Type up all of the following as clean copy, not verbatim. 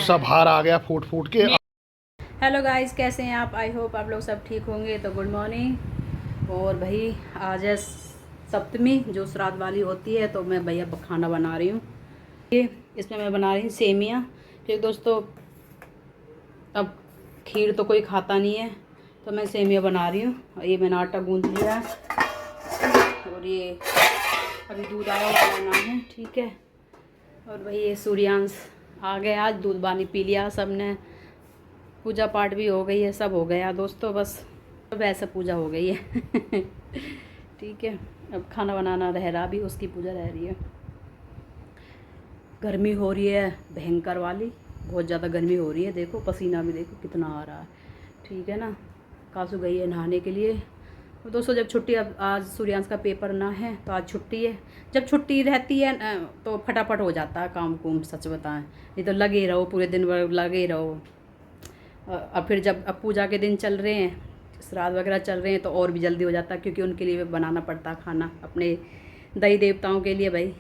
गुस्सा बाहर आ गया फूट फूट के। हेलो गाइस, कैसे हैं आप? आई होप आप लोग सब ठीक होंगे। तो गुड मॉर्निंग। और भाई आज है सप्तमी, जो श्राद्ध वाली होती है, तो मैं भैया खाना बना रही हूँ। ये इसमें मैं बना रही हूँ सेमियाँ। फिर दोस्तों अब खीर तो कोई खाता नहीं है, तो मैं सेमियाँ बना रही हूँ। ये मैंने आटा गूंद लिया है और ये अभी दूध आया हुआ ना है, ठीक है। और भाई ये सूर्यांश आ गए, आज दूध पानी पी लिया सबने, पूजा पाठ भी हो गई है, सब हो गया दोस्तों। बस अब ऐसा पूजा हो गई है ठीक है। अब खाना बनाना रह रहा, भी उसकी पूजा रह रही है। गर्मी हो रही है भयंकर वाली, बहुत ज़्यादा गर्मी हो रही है। देखो पसीना भी देखो कितना आ रहा है, ठीक है ना। कासू गई है नहाने के लिए। तो दोस्तों जब छुट्टी, अब आज सूर्यांश का पेपर ना है तो आज छुट्टी है। जब छुट्टी रहती है तो फटाफट हो जाता है काम कुम, सच बताएं। नहीं तो लगे रहो पूरे दिन भर, लगे रहो। अब फिर जब अब पूजा के दिन चल रहे हैं, श्राद्ध वगैरह चल रहे हैं, तो और भी जल्दी हो जाता है, क्योंकि उनके लिए बनाना पड़ता है खाना, अपने दई देवताओं के लिए भाई,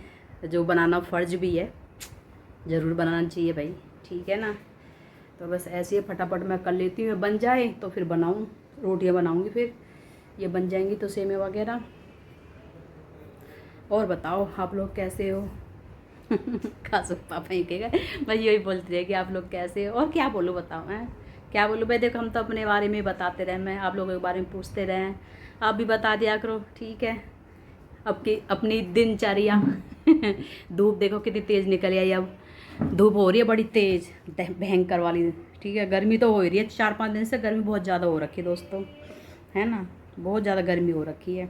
जो बनाना फ़र्ज भी है, ज़रूर बनाना चाहिए भाई, ठीक है ना। तो बस ऐसे ही फटाफट मैं कर लेती हूँ, बन जाए तो फिर बनाऊँ, रोटियाँ बनाऊँगी, फिर ये बन जाएंगी तो सेमे वगैरह। और बताओ आप लोग कैसे हो खासू पापा ही कहेगा, मैं यही बोलती रहे कि आप लोग कैसे हो। और क्या बोलूँ बताओ, हैं क्या बोलूँ भाई। देखो हम तो अपने बारे में बताते रहे, मैं आप लोगों के बारे में पूछते रहे, आप भी बता दिया करो, ठीक है। अब की अपनी दिनचर्या धूप देखो कितनी तेज़ निकल आई। अब धूप हो रही है बड़ी तेज़, भयंकर वाली, ठीक है। गर्मी तो हो रही है, 4-5 दिन से गर्मी बहुत ज़्यादा हो रखी है दोस्तों, है ना। बहुत ज़्यादा गर्मी हो रखी है।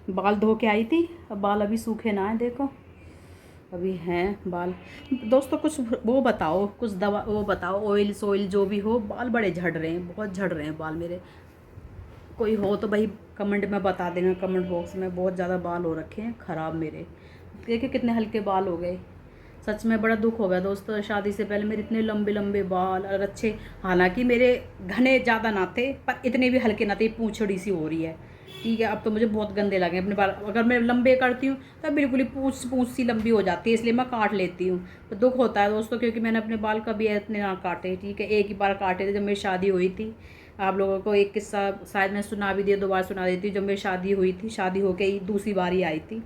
बाल धो के आई थी, अब बाल अभी सूखे ना है, देखो अभी हैं बाल। दोस्तों कुछ वो बताओ, कुछ दवा वो बताओ, ऑयल सोयल जो भी हो, बाल बड़े झड़ रहे हैं, बहुत झड़ रहे हैं बाल मेरे। कोई हो तो भाई कमेंट में बता देना, कमेंट बॉक्स में। बहुत ज़्यादा बाल हो रखे हैं ख़राब मेरे, देखिए कितने हल्के बाल हो गए। सच में बड़ा दुख हो गया दोस्तों। शादी से पहले मेरे इतने लंबे लंबे बाल और अच्छे, हालांकि मेरे घने ज़्यादा ना थे, पर इतने भी हल्के ना थे, पूंछड़ी सी हो रही है, ठीक है। अब तो मुझे बहुत गंदे लगे अपने बाल। अगर मैं लंबे करती हूँ तो बिल्कुल ही पूंछ सी लंबी हो जाती है, इसलिए मैं काट लेती हूँ। तो दुख होता है दोस्तों, क्योंकि मैंने अपने बाल कभी इतने ना काटे, ठीक है। एक ही बार काटे थे जब मेरी शादी हुई थी। आप लोगों को एक किस्सा शायद मैं सुना भी दिया, 2 बार सुना देती हूँ। जब मेरी शादी हुई थी, शादी होके ही दूसरी बार ही आई थी।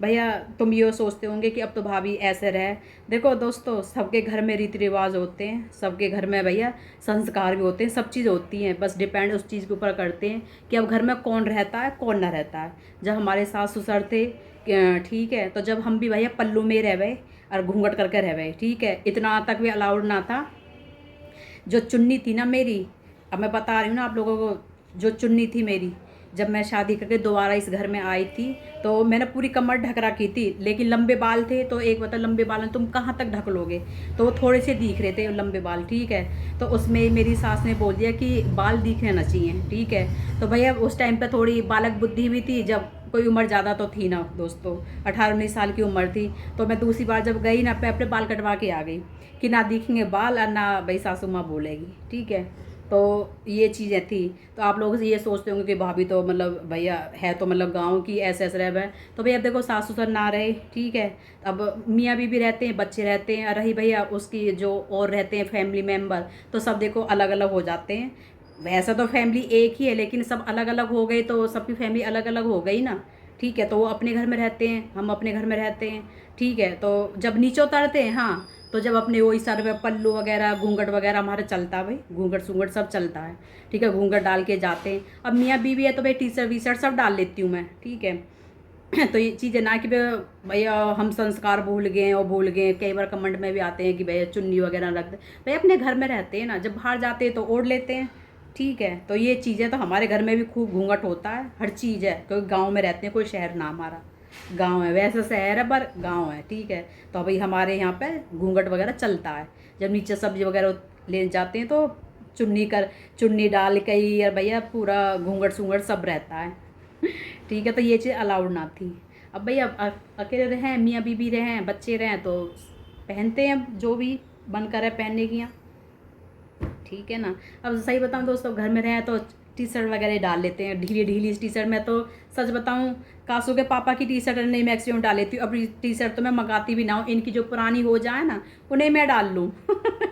भैया तुम ये सोचते होंगे कि अब तो भाभी ऐसे रहे। देखो दोस्तों, सबके घर में रीति रिवाज होते हैं, सबके घर में भैया संस्कार भी होते हैं, सब चीज़ होती हैं। बस डिपेंड उस चीज़ के ऊपर करते हैं कि अब घर में कौन रहता है कौन ना रहता है। जब हमारे सास ससुर थे, ठीक है, तो जब हम भी भैया पल्लू में रह गए और घूंघट करके रह गए, ठीक है। इतना तक भी अलाउड ना था। जो चुन्नी थी ना मेरी, अब मैं बता रही हूँ ना आप लोगों को, जो चुन्नी थी मेरी, जब मैं शादी करके दोबारा इस घर में आई थी, तो मैंने पूरी कमर ढक रखी थी, लेकिन लंबे बाल थे। तो एक बता, लंबे बाल तुम कहाँ तक ढक लोगे, तो वो थोड़े से दिख रहे थे लंबे बाल, ठीक है। तो उसमें मेरी सास ने बोल दिया कि बाल दिखने ना चाहिए, ठीक है। तो भैया उस टाइम पे थोड़ी बालक बुद्धि भी थी, जब कोई उम्र ज़्यादा तो थी ना दोस्तों, 18-19 साल की उम्र थी। तो मैं दूसरी बार जब गई ना, अपने बाल कटवा के आ गई कि ना दिखेंगे बाल और ना भाई सासू माँ बोलेगी, ठीक है। तो ये चीज़ें थी। तो आप लोग ये सोचते होंगे कि भाभी तो मतलब भैया है तो मतलब गांव की, ऐसे ऐसे रह है। तो भैया देखो सास ससुर ना रहे, ठीक है, अब मियाँ बीवी रहते हैं, बच्चे रहते हैं, और रही भैया उसकी जो और रहते हैं फैमिली मेम्बर, तो सब देखो अलग अलग हो जाते हैं। वैसा तो फैमिली एक ही है, लेकिन सब अलग अलग हो गए, तो सबकी फैमिली अलग अलग हो गई ना, ठीक है। तो वो अपने घर में रहते हैं, हम अपने घर में रहते हैं, ठीक है। तो जब नीचे उतरते हैं, हाँ, तो जब अपने वही सर में पल्लू वगैरह घूंघट वगैरह हमारा चलता है भाई, घूंघट सूंघट सब चलता है, ठीक है। घूंघट डाल के जाते हैं। अब मियाँ बीवी है तो भाई टी शर्ट वी शर्ट सब डाल लेती हूँ मैं, ठीक है तो ये चीज़ें ना कि भैया हम संस्कार भूल गए और भूल गए। कई बार कमेंट में भी आते हैं कि भैया चुन्नी वगैरह रख दे। भैया अपने घर में रहते हैं ना, जब बाहर जाते हैं तो ओढ़ लेते हैं, ठीक है। तो ये चीज़ें तो हमारे घर में भी खूब घूंघट होता है, हर चीज़ है, क्योंकि गाँव में रहते हैं, कोई शहर ना हमारा गांव है, वैसे शहर है पर गांव है, ठीक है। तो भाई हमारे यहाँ पे घूंघट वगैरह चलता है। जब नीचे सब्जी वगैरह ले जाते हैं तो चुन्नी डाल के ही यार भैया पूरा घूंघट सूंघट सब रहता है ठीक है। तो ये चीज़ अलाउड ना थी। अब भैया अकेले रहें, मियाँ बीबी रहें, बच्चे रहें, तो पहनते हैं जो भी मन करे पहनने की, ठीक है ना। अब सही बताऊँ दोस्तों, घर में रहें तो टी शर्ट वगैरह डाल लेते हैं, ढीली ढीली टी शर्ट। मैं तो सच बताऊँ, कासू के पापा की टी शर्ट नहीं मैक्सिमम डाल लेती हूँ। अब टी शर्ट तो मैं मंगाती भी ना हूँ, इनकी जो पुरानी हो जाए ना उन्हें मैं डाल लूँ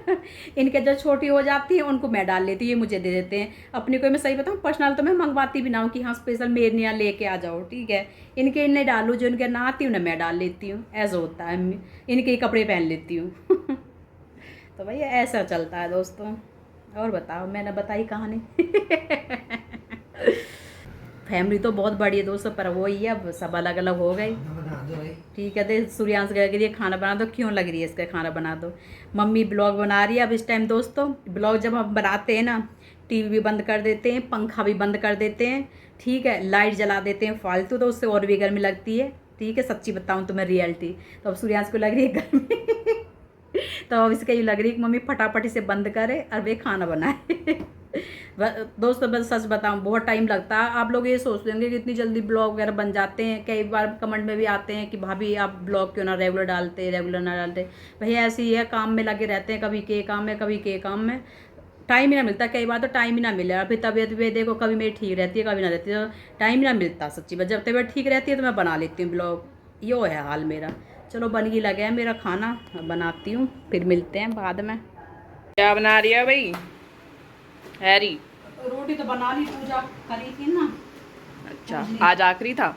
इनके जो छोटी हो जाती है उनको मैं डाल लेती हूँ, ये मुझे दे देते हैं। अपनी कोई मैं सही बताऊँ पर्सनल तो मैं मंगवाती भी ना हूँ कि हाँ स्पेशल मेरे यहाँ लेके आ जाओ, ठीक है। इनके इन्हें डालूँ, जो इनके ना आती हूँ ना मैं डाल लेती हूँ, ऐसा होता है। इनके ही कपड़े पहन लेती हूँ। तो भैया ऐसा चलता है दोस्तों। और बताओ, मैंने बताई कहानी। फैमिली तो बहुत बड़ी है दोस्तों, पर वो ही है, अब सब अलग अलग हो गई। ठीक है, तो सूर्यांश गए के लिए खाना बना दो, क्यों लग रही है इसका खाना बना दो। मम्मी ब्लॉग बना रही है अब इस टाइम दोस्तों। ब्लॉग जब हम बनाते हैं ना, टीवी भी बंद कर देते हैं, पंखा भी बंद कर देते हैं, ठीक है, लाइट जला देते हैं फालतू, तो उससे और भी गर्मी लगती है, ठीक है। सच्ची बताऊँ तो मैं रियलिटी, तो अब सूर्यांश को लग रही है गर्मी। तो अब इसके ये लग रही है कि मम्मी फटाफट से बंद करे और वे खाना बनाए। दोस्तों बस सच बताऊं बहुत टाइम लगता है। आप लोग ये सोचते होंगे कि इतनी जल्दी ब्लॉग वगैरह बन जाते हैं। कई बार कमेंट में भी आते हैं कि भाभी आप ब्लॉग क्यों ना रेगुलर ना डालते। भैया ऐसे ही है, काम में लगे रहते हैं, कभी के काम में कभी के काम में, टाइम ही ना मिलता। कई बार तो टाइम ही ना मिले। अभी तबीयत भी देखो कभी मेरी ठीक रहती है कभी ना रहती है, तो टाइम ही ना मिलता सच्ची बात। जब तबीयत ठीक रहती है तो मैं बना लेती हूँ ब्लॉग, यो है हाल मेरा। चलो बन ही लगे है मेरा खाना, बनाती हूँ, फिर मिलते हैं बाद में। क्या बना रही है भाई हैरी? रोटी तो बना ली, पूजा करी थी ना। अच्छा, आज आखिरी था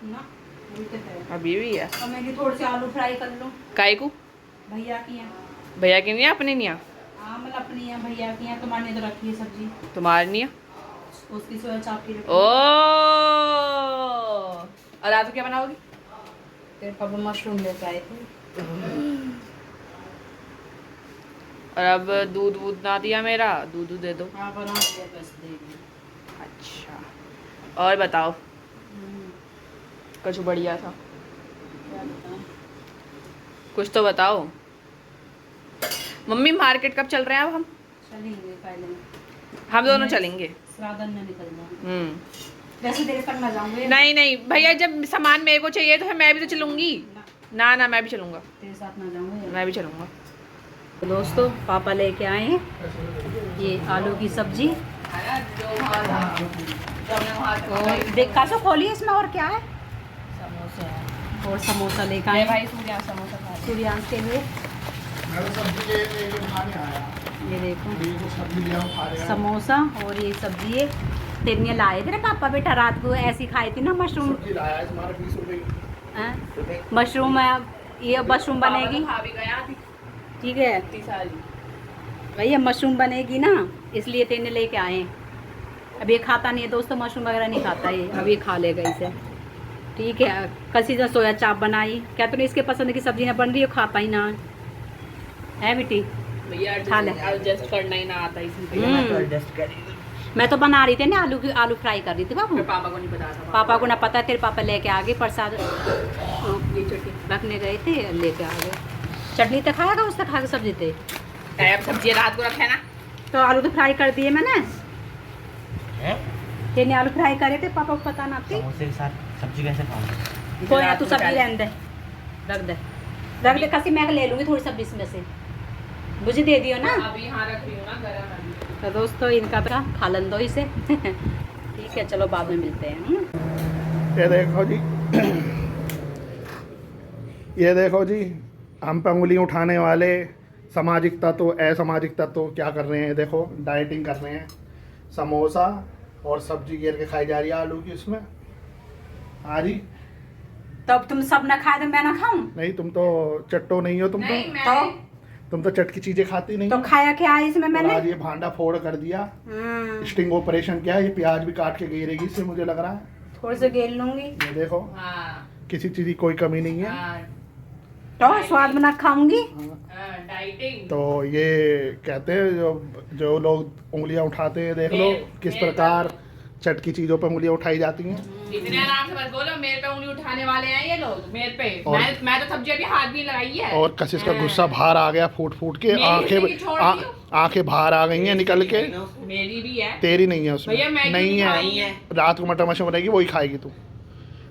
ना अभी भी है? तो मैं थोड़े से आलू फ्राई कर लूँ। काई को? भैया की है। भैया की नहीं है, अपनी नहीं है? हाँ मतलब अपनी है, भैया की है। तुम्हारे तो रखी है सब्जी, तुम्हारी नहीं है? उसकी सोया चाप की ओ, और आज क्या बनाओगी? तेरे पापा मशरूम लेके आए थे। और अब दूध वूध ना दिया मेरा, दूध दे दो। हाँ बना दिया, बस दे दी। अच्छा, और बताओ कुछ बढ़िया था, क्या बताऊँ? कुछ तो बताओ। मम्मी मार्केट कब चल रहे हैं अब हम? चलेंगे पहले, हम दोनों चलेंगे। श्राद्धन में निकल जाऊंगे। वैसे देर तक ना जाऊंगे। नहीं नहीं भैया, जब सामान मेरे को चाहिए तो फिर मैं भी तो चलूंगी ना। ना मैं भी चलूंगा, तेरे साथ ना जाऊंगे। मैं भी चलूंगा। तो दोस्तों पापा लेके आए हैं ये आलू की सब्जी, और देख कासो खोली इसमें, और क्या है, समोसे हैं और समोसा लेके आए भाई, सूर्या समोसा खा रहे हैं। सूर्यांश के लिए। ये देखो समोसा और ये सब्जी है। तेरे लाए थे ना पापा बेटा, रात को ऐसी खाई थी ना मशरूम। मशरूम है, ये मशरूम बनेगी, खा भी गया थी, ठीक है भैया, मशरूम बनेगी ना, इसलिए तेने लेके आए हैं। अब ये खाता नहीं है दोस्तों, मशरूम वगैरह नहीं खाता ये, अब ये खा लेगा इसे, ठीक है। कसी से सोया चाप बनाई, क्या तूने इसके पसंद की सब्जी ना बन रही हो, खाता ही ना है बेटी, भैया खा ले। एडजस्ट करना ही ना आता इसलिए मैं तो बना रही थी ना, आलू फ्राई कर रही थी बाबू। पापा को नहीं पता था। पापा को ना पता, तेरे पापा लेके आ गए प्रसाद, ये चटनी रखने गए थे, लेके आ गए। चटनी तो खाएगा, उससे खा के सब्जी थे। सब्जी रात को रखे ना, तो आलू तो फ्राई कर दिए मैंने। तेने आलू फ्राई करे थे, पापा को पता ना थी। समोसे के साथ सब्जी कैसे खाऊंगा? कोई ना, तू सब्जी रहने दे, रख दे कसी, मैं ले लूँगी थोड़ी सब्जी इसमें से, मुझे दे दियो ना। अभी यहाँ रख रही हूँ ना गरम अभी। तो दोस्तों इनका तो खा लन दो इसे। ठीक है, चलो बाद में मिलते हैं। ये देखो जी, ये देखो जी, हम पे उंगली उठाने वाले सामाजिक तत्व, असामाजिक तत्व क्या कर रहे हैं, देखो डाइटिंग कर रहे हैं। समोसा और सब्जी घेर के खाई जा रही है आलू की इसमें। हाँ जी, तब तुम सब ना खाए तो मैं ना खाऊं? नहीं तुम तो चट्टो नहीं हो, तुम तो चट की चीजें खाती नहीं तो हो। खाया क्या है इसमें और मैंने? आज ये भांडा फोड़ कर दिया, स्टिंग ऑपरेशन किया, ये प्याज भी काट के गिरेगी इससे, मुझे लग रहा है। थोड़ी से गेल लूंगी। ये देखो हाँ, किसी चीज की कोई कमी नहीं है। हाँ, तो स्वाद बना खाऊंगी। डाइटिंग। तो ये कहते हैं जो लोग उंगलियां उठाते हैं, देख लो किस प्रकार चट की चीजों पर उंगलियां उठाई जाती हैं। इतने आराम से मत बोलो, मेरे पे उंगली उठाने वाले हैं ये लोग, मेरे पे। और- मैं तो सब्जी अभी हाथ भी लगाई है। और कशिश का गुस्सा बाहर आ गया, फूट फूट के मेरी जिंदगी छोड़ दियो। आंखें बाहर आ गई हैं निकल के। मेरी भी है। तेरी नहीं है उसमें, भैया मैगी नहीं नहीं है। है। रात को मटर मशरूम बनाएगी वही खाएगी तू।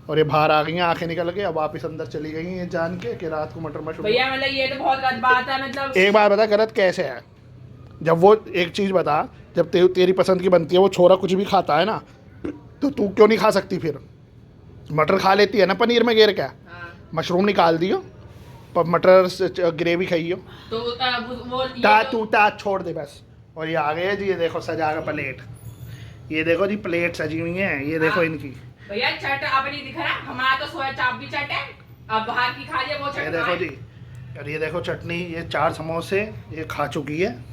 और ये बाहर आ गई हैं, आंखें निकल के, अब वापस अंदर चली गई हैं जान के कि रात को मटर मशरूम। भैया मतलब ये तो बहुत गलत बात है, मतलब एक बार बता गलत कैसे है? जब वो एक चीज़ बता, जब तेरी पसंद की बनती है, वो छोरा कुछ भी खाता है ना, तो तू क्यों नहीं खा सकती फिर? मटर खा लेती है ना पनीर में घेर क्या, हाँ। मशरूम निकाल दियो, मटर ग्रेवी खाइयो। तो वो ये ता जो- तू ता छोड़ दे बस। और ये आ गए जी, ये देखो सजा का प्लेट। ये देखो जी प्लेट सजी हुई है, ये देखो हाँ। इनकी। भैया चट अब नहीं दिख रहा, हमारा तो सोया चाप भी चट है, अब बाहर की खा लिया वो ये चट देखो खाए। जी, और ये देखो चटनी, ये 4 समोसे ये खा चुकी है।